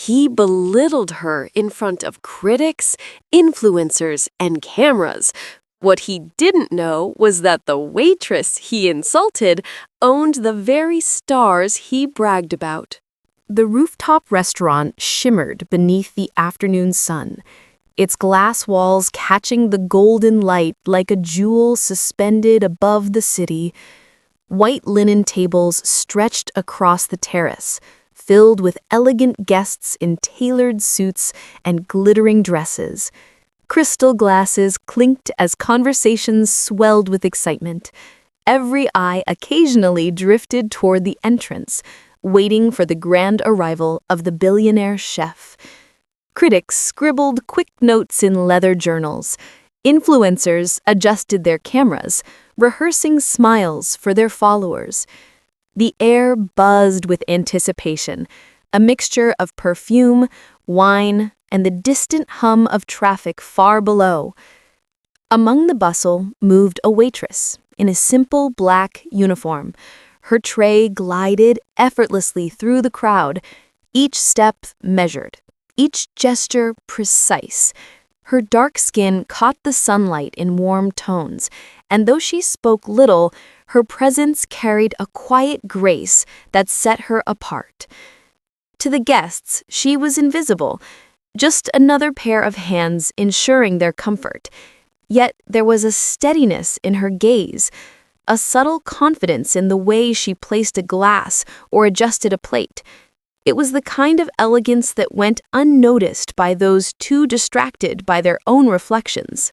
He belittled her in front of critics, influencers, and cameras. What he didn't know was that the waitress he insulted owned the very stars he bragged about. The rooftop restaurant shimmered beneath the afternoon sun, its glass walls catching the golden light like a jewel suspended above the city. White linen tables stretched across the terrace, filled with elegant guests in tailored suits and glittering dresses. Crystal glasses clinked as conversations swelled with excitement. Every eye occasionally drifted toward the entrance, waiting for the grand arrival of the billionaire chef. Critics scribbled quick notes in leather journals. Influencers adjusted their cameras, rehearsing smiles for their followers. The air buzzed with anticipation, a mixture of perfume, wine, and the distant hum of traffic far below. Among the bustle moved a waitress in a simple black uniform. Her tray glided effortlessly through the crowd, each step measured, each gesture precise. Her dark skin caught the sunlight in warm tones, and though she spoke little, her presence carried a quiet grace that set her apart. To the guests, she was invisible, just another pair of hands ensuring their comfort. Yet there was a steadiness in her gaze, a subtle confidence in the way she placed a glass or adjusted a plate. It was the kind of elegance that went unnoticed by those too distracted by their own reflections.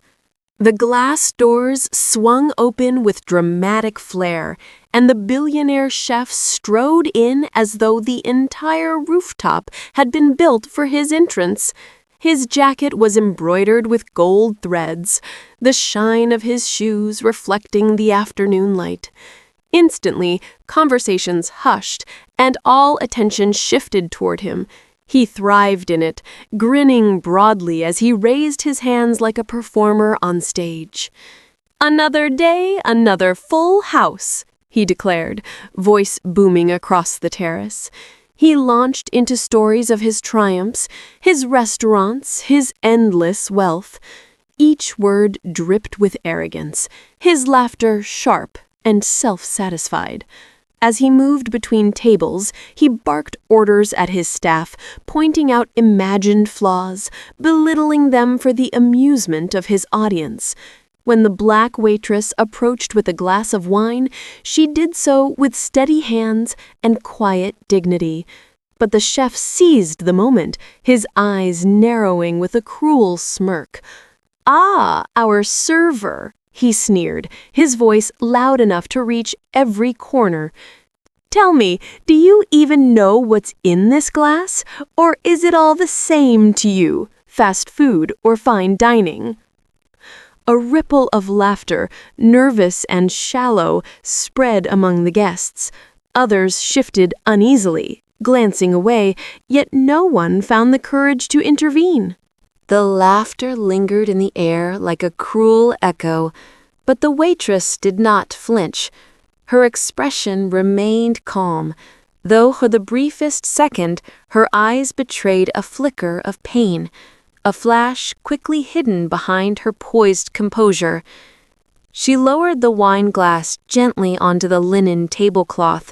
The glass doors swung open with dramatic flair, and the billionaire chef strode in as though the entire rooftop had been built for his entrance. His jacket was embroidered with gold threads, the shine of his shoes reflecting the afternoon light. Instantly, conversations hushed, and all attention shifted toward him. He thrived in it, grinning broadly as he raised his hands like a performer on stage. "Another day, another full house," he declared, voice booming across the terrace. He launched into stories of his triumphs, his restaurants, his endless wealth. Each word dripped with arrogance, his laughter sharp and self-satisfied. As he moved between tables, he barked orders at his staff, pointing out imagined flaws, belittling them for the amusement of his audience. When the black waitress approached with a glass of wine, she did so with steady hands and quiet dignity. But the chef seized the moment, his eyes narrowing with a cruel smirk. "Ah, our server," he sneered, his voice loud enough to reach every corner. "Tell me, do you even know what's in this glass? Or is it all the same to you, fast food or fine dining?" A ripple of laughter, nervous and shallow, spread among the guests. Others shifted uneasily, glancing away, yet no one found the courage to intervene. The laughter lingered in the air like a cruel echo, but the waitress did not flinch. Her expression remained calm, though for the briefest second her eyes betrayed a flicker of pain, a flash quickly hidden behind her poised composure. She lowered the wine glass gently onto the linen tablecloth,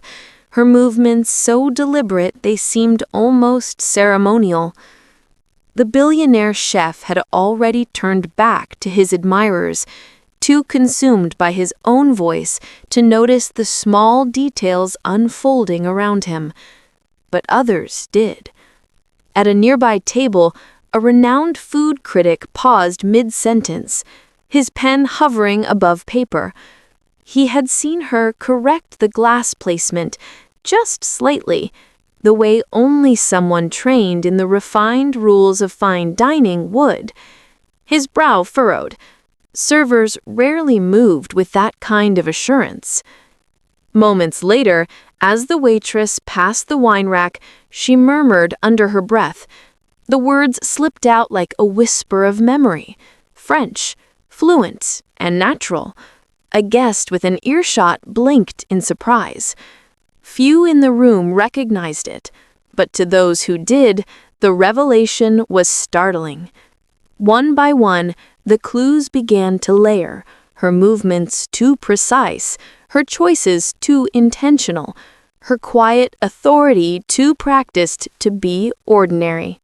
her movements so deliberate they seemed almost ceremonial. The billionaire chef had already turned back to his admirers, too consumed by his own voice to notice the small details unfolding around him. But others did. At a nearby table, a renowned food critic paused mid-sentence, his pen hovering above paper. He had seen her correct the glass placement just slightly, the way only someone trained in the refined rules of fine dining would. His brow furrowed. Servers rarely moved with that kind of assurance. Moments later, as the waitress passed the wine rack, she murmured under her breath. The words slipped out like a whisper of memory, French, fluent and natural. A guest with an earshot blinked in surprise. Few in the room recognized it, but to those who did, The revelation was startling. One by one, the clues began to layer, her movements too precise, her choices too intentional, her quiet authority too practiced to be ordinary.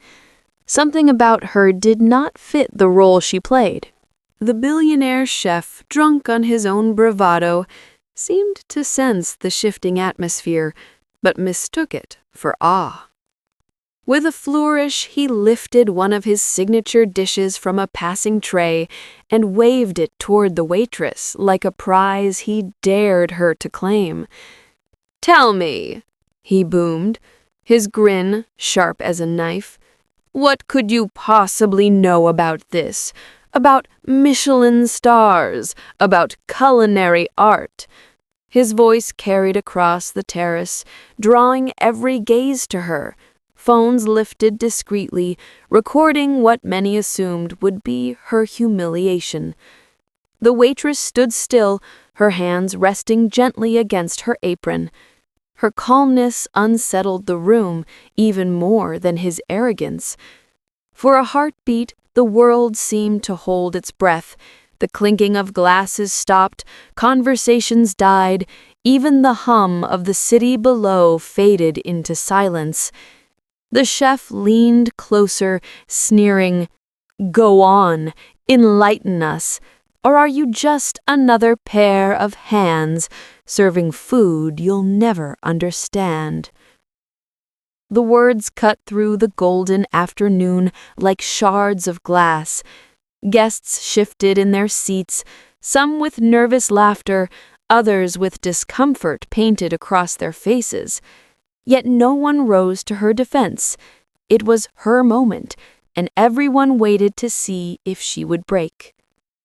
Something about her did not fit the role she played. The billionaire chef, drunk on his own bravado, seemed to sense the shifting atmosphere, but mistook it for awe. With a flourish, he lifted one of his signature dishes from a passing tray and waved it toward the waitress like a prize he dared her to claim. "Tell me," he boomed, his grin sharp as a knife, "what could you possibly know about this? About Michelin stars, about culinary art?" His voice carried across the terrace, drawing every gaze to her. Phones lifted discreetly, recording what many assumed would be her humiliation. The waitress stood still, her hands resting gently against her apron. Her calmness unsettled the room even more than his arrogance. For a heartbeat, the world seemed to hold its breath. The clinking of glasses stopped, conversations died, even the hum of the city below faded into silence. The chef leaned closer, sneering, "Go on, enlighten us. Or are you just another pair of hands serving food you'll never understand?" The words cut through the golden afternoon like shards of glass. Guests shifted in their seats, some with nervous laughter, others with discomfort painted across their faces. Yet no one rose to her defense. It was her moment, and everyone waited to see if she would break.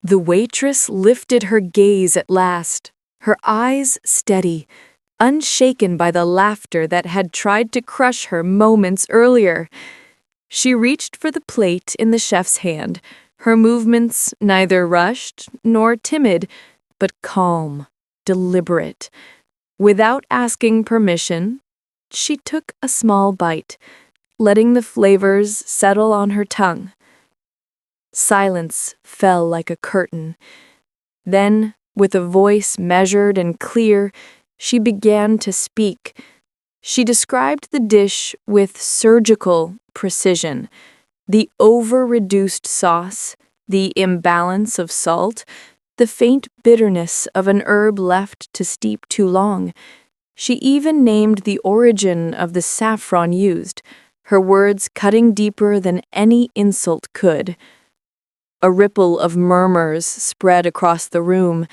The waitress lifted her gaze at last, her eyes steady, unshaken by the laughter that had tried to crush her moments earlier. She reached for the plate in the chef's hand, her movements neither rushed nor timid, but calm, deliberate. Without asking permission, she took a small bite, letting the flavors settle on her tongue. Silence fell like a curtain. Then, with a voice measured and clear, she began to speak. She described the dish with surgical precision. The over-reduced sauce, the imbalance of salt, the faint bitterness of an herb left to steep too long. She even named the origin of the saffron used, her words cutting deeper than any insult could. A ripple of murmurs spread across the room.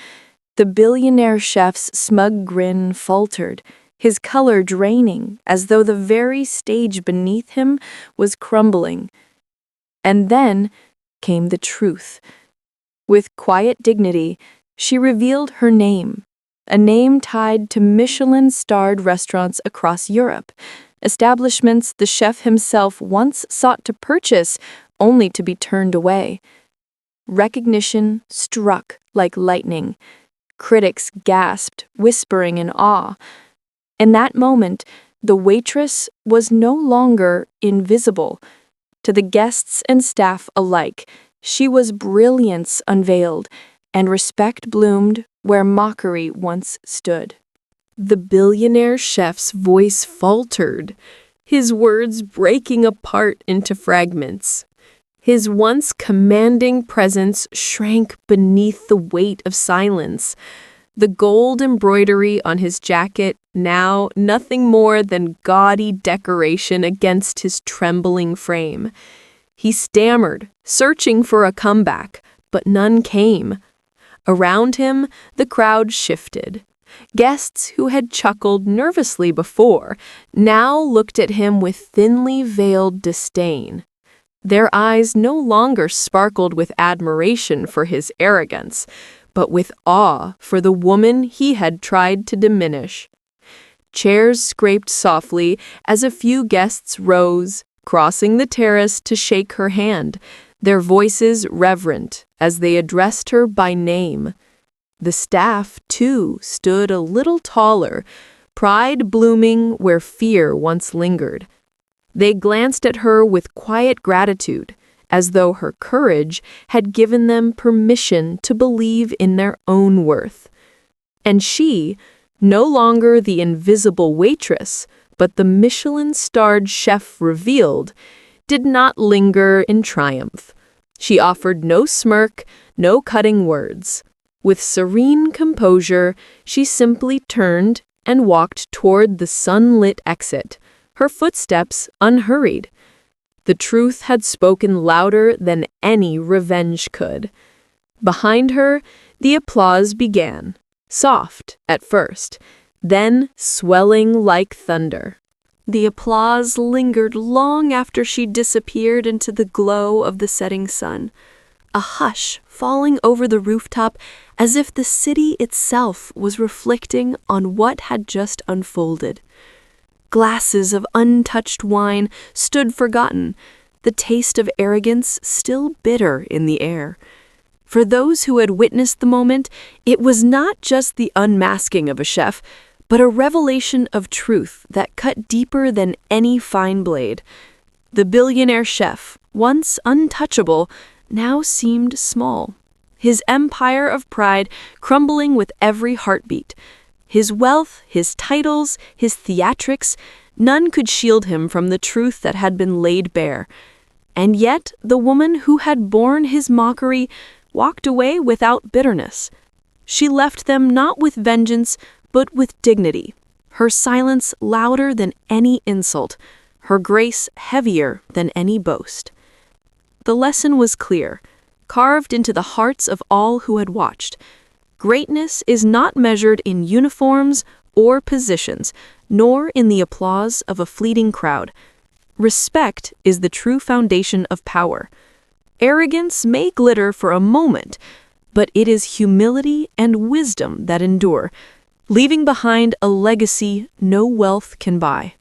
The billionaire chef's smug grin faltered, his color draining as though the very stage beneath him was crumbling. And then came the truth. With quiet dignity, she revealed her name. A name tied to Michelin-starred restaurants across Europe, establishments the chef himself once sought to purchase only to be turned away. Recognition struck like lightning. Critics gasped, whispering in awe. In that moment, the waitress was no longer invisible. To the guests and staff alike, she was brilliance unveiled, and respect bloomed where mockery once stood. The billionaire chef's voice faltered, his words breaking apart into fragments. His once commanding presence shrank beneath the weight of silence. The gold embroidery on his jacket, now nothing more than gaudy decoration against his trembling frame. He stammered, searching for a comeback, but none came. Around him, the crowd shifted. Guests who had chuckled nervously before now looked at him with thinly veiled disdain. Their eyes no longer sparkled with admiration for his arrogance, but with awe for the woman he had tried to diminish. Chairs scraped softly as a few guests rose, crossing the terrace to shake her hand, their voices reverent as they addressed her by name. The staff, too, stood a little taller, pride blooming where fear once lingered. They glanced at her with quiet gratitude, as though her courage had given them permission to believe in their own worth. And she, no longer the invisible waitress, but the Michelin-starred chef revealed, did not linger in triumph. She offered no smirk, no cutting words. With serene composure, she simply turned and walked toward the sunlit exit, her footsteps unhurried. The truth had spoken louder than any revenge could. Behind her, the applause began, soft at first, then swelling like thunder. The applause lingered long after she disappeared into the glow of the setting sun, a hush falling over the rooftop as if the city itself was reflecting on what had just unfolded. Glasses of untouched wine stood forgotten, the taste of arrogance still bitter in the air. For those who had witnessed the moment, it was not just the unmasking of a chef, but a revelation of truth that cut deeper than any fine blade. The billionaire chef, once untouchable, now seemed small, his empire of pride crumbling with every heartbeat. His wealth, his titles, his theatrics, none could shield him from the truth that had been laid bare. And yet the woman who had borne his mockery walked away without bitterness. She left them not with vengeance, but with dignity, her silence louder than any insult, her grace heavier than any boast. The lesson was clear, carved into the hearts of all who had watched. Greatness is not measured in uniforms or positions, nor in the applause of a fleeting crowd. Respect is the true foundation of power. Arrogance may glitter for a moment, but it is humility and wisdom that endure, leaving behind a legacy no wealth can buy.